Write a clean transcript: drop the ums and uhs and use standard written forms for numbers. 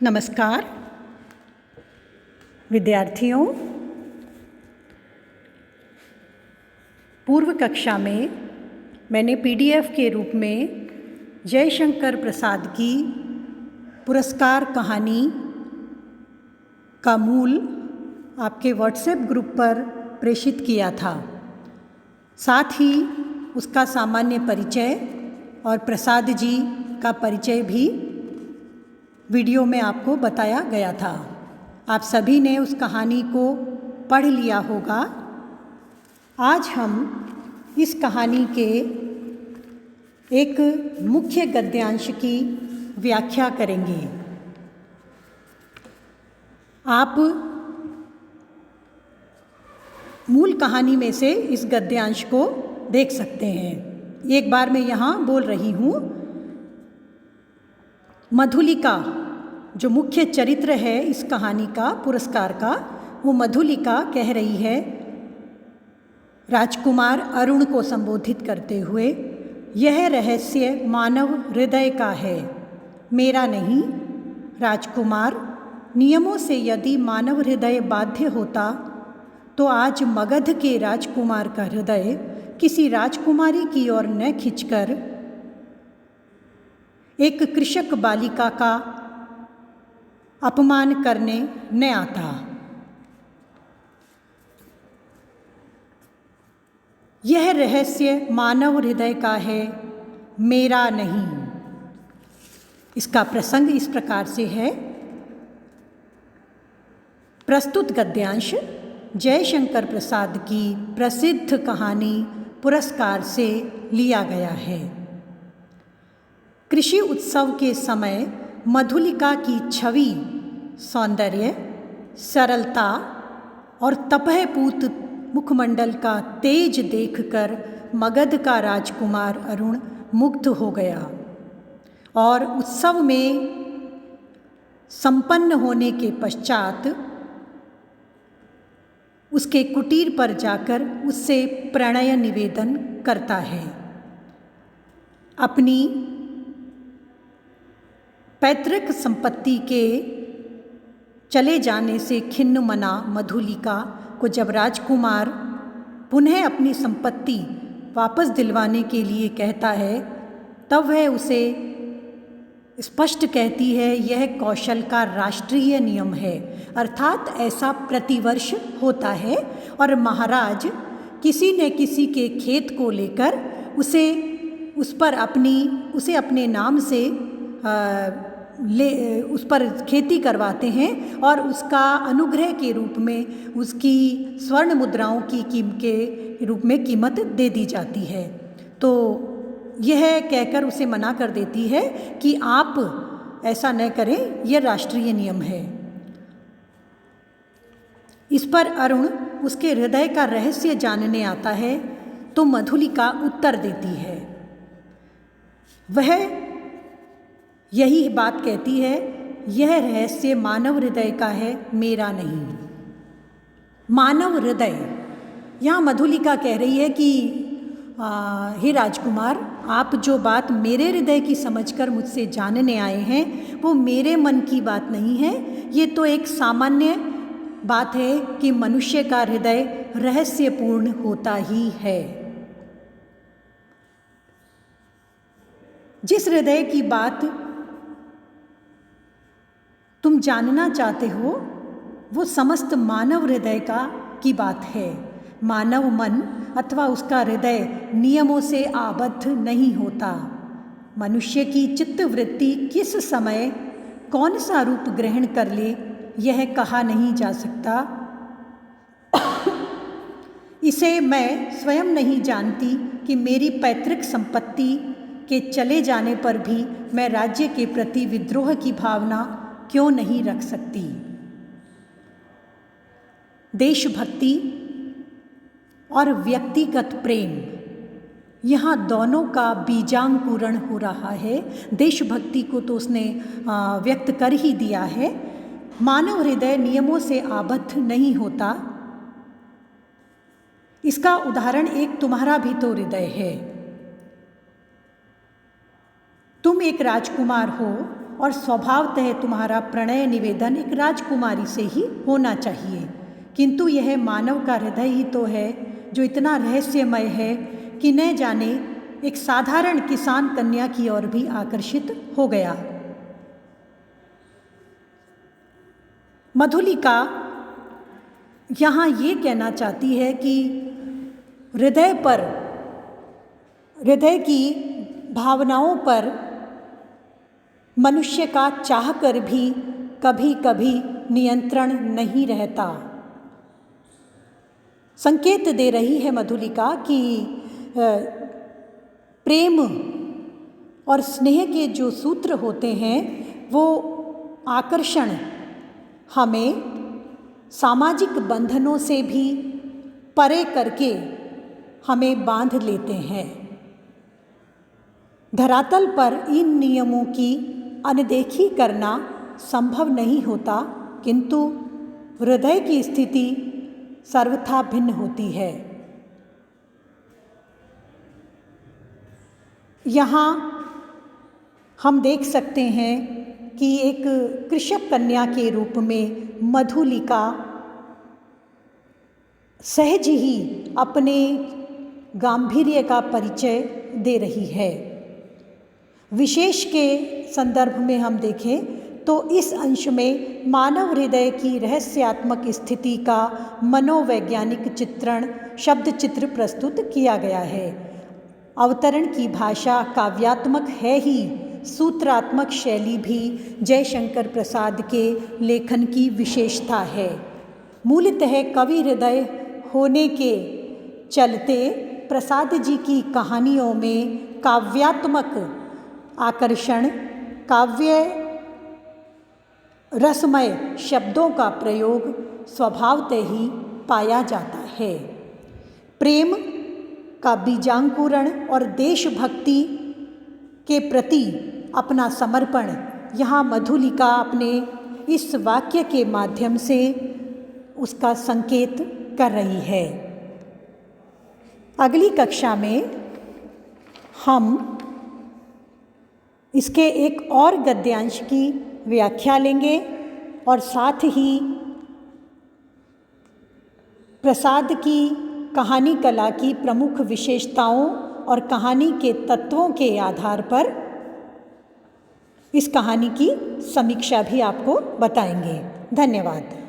नमस्कार विद्यार्थियों। पूर्व कक्षा में मैंने पीडीएफ के रूप में जयशंकर प्रसाद की पुरस्कार कहानी का मूल आपके व्हाट्सएप ग्रुप पर प्रेषित किया था। साथ ही उसका सामान्य परिचय और प्रसाद जी का परिचय भी वीडियो में आपको बताया गया था। आप सभी ने उस कहानी को पढ़ लिया होगा। आज हम इस कहानी के एक मुख्य गद्यांश की व्याख्या करेंगे। आप मूल कहानी में से इस गद्यांश को देख सकते हैं। एक बार मैं यहाँ बोल रही हूँ। मधुलिका जो मुख्य चरित्र है इस कहानी का, पुरस्कार का, वो मधुलिका कह रही है राजकुमार अरुण को संबोधित करते हुए, यह रहस्य मानव हृदय का है, मेरा नहीं। राजकुमार, नियमों से यदि मानव हृदय बाध्य होता तो आज मगध के राजकुमार का हृदय किसी राजकुमारी की ओर न खिंचकर एक कृषक बालिका का अपमान करने न आता। यह रहस्य मानव हृदय का है, मेरा नहीं। इसका प्रसंग इस प्रकार से है। प्रस्तुत गद्यांश जयशंकर प्रसाद की प्रसिद्ध कहानी पुरस्कार से लिया गया है। कृषि उत्सव के समय मधुलिका की छवि, सौंदर्य, सरलता और तपहपूत मुखमंडल का तेज देखकर मगध का राजकुमार अरुण मुग्ध हो गया और उत्सव में संपन्न होने के पश्चात उसके कुटीर पर जाकर उससे प्रणय निवेदन करता है। अपनी पैतृक संपत्ति के चले जाने से खिन्न मना मधुलिका को जब राजकुमार पुनः अपनी संपत्ति वापस दिलवाने के लिए कहता है, तब वह उसे स्पष्ट कहती है, यह कौशल का राष्ट्रीय नियम है, अर्थात ऐसा प्रतिवर्ष होता है और महाराज किसी न किसी के खेत को लेकर उसे अपने नाम से उस पर खेती करवाते हैं और उसका अनुग्रह के रूप में उसकी स्वर्ण मुद्राओं के रूप में कीमत दे दी जाती है। तो यह कहकर उसे मना कर देती है कि आप ऐसा न करें, यह राष्ट्रीय नियम है। इस पर अरुण उसके हृदय का रहस्य जानने आता है तो मधुलिका उत्तर देती है। वह यही बात कहती है, यह रहस्य मानव हृदय का है, मेरा नहीं। मानव हृदय, यहाँ मधुलिका कह रही है कि हे राजकुमार, आप जो बात मेरे हृदय की समझकर मुझसे जानने आए हैं वो मेरे मन की बात नहीं है। ये तो एक सामान्य बात है कि मनुष्य का हृदय रहस्यपूर्ण होता ही है। जिस हृदय की बात तुम जानना चाहते हो वो समस्त मानव हृदय की बात है। मानव मन अथवा उसका हृदय नियमों से आबद्ध नहीं होता। मनुष्य की चित्तवृत्ति किस समय कौन सा रूप ग्रहण कर ले यह कहा नहीं जा सकता। इसे मैं स्वयं नहीं जानती कि मेरी पैतृक संपत्ति के चले जाने पर भी मैं राज्य के प्रति विद्रोह की भावना क्यों नहीं रख सकती। देशभक्ति और व्यक्तिगत प्रेम, यहाँ दोनों का बीजांकुरण हो रहा है। देशभक्ति को तो उसने व्यक्त कर ही दिया है। मानव हृदय नियमों से आबद्ध नहीं होता। इसका उदाहरण एक तुम्हारा भी तो हृदय है। तुम एक राजकुमार हो और स्वभावतः तुम्हारा प्रणय निवेदन एक राजकुमारी से ही होना चाहिए, किंतु यह मानव का हृदय ही तो है जो इतना रहस्यमय है कि न जाने एक साधारण किसान कन्या की ओर भी आकर्षित हो गया। मधुलिका यहाँ ये कहना चाहती है कि हृदय की भावनाओं पर मनुष्य का चाह कर भी कभी कभी नियंत्रण नहीं रहता। संकेत दे रही है मधुलिका कि प्रेम और स्नेह के जो सूत्र होते हैं वो आकर्षण हमें सामाजिक बंधनों से भी परे करके हमें बांध लेते हैं। धरातल पर इन नियमों की अनदेखी करना संभव नहीं होता, किंतु हृदय की स्थिति सर्वथा भिन्न होती है। यहाँ हम देख सकते हैं कि एक कृषक कन्या के रूप में मधुलिका सहज ही अपने गांधीर्य का परिचय दे रही है। विशेष के संदर्भ में हम देखें तो इस अंश में मानव हृदय की रहस्यात्मक स्थिति का मनोवैज्ञानिक चित्रण शब्द चित्र प्रस्तुत किया गया है। अवतरण की भाषा काव्यात्मक है ही, सूत्रात्मक शैली भी जयशंकर प्रसाद के लेखन की विशेषता है। मूलतः कवि हृदय होने के चलते प्रसाद जी की कहानियों में काव्यात्मक आकर्षण, काव्य रसमय शब्दों का प्रयोग स्वभावतः ही पाया जाता है। प्रेम का बीजांकुरण और देशभक्ति के प्रति अपना समर्पण यहाँ मधुलिका अपने इस वाक्य के माध्यम से उसका संकेत कर रही है। अगली कक्षा में हम इसके एक और गद्यांश की व्याख्या लेंगे और साथ ही प्रसाद की कहानी कला की प्रमुख विशेषताओं और कहानी के तत्वों के आधार पर इस कहानी की समीक्षा भी आपको बताएंगे। धन्यवाद।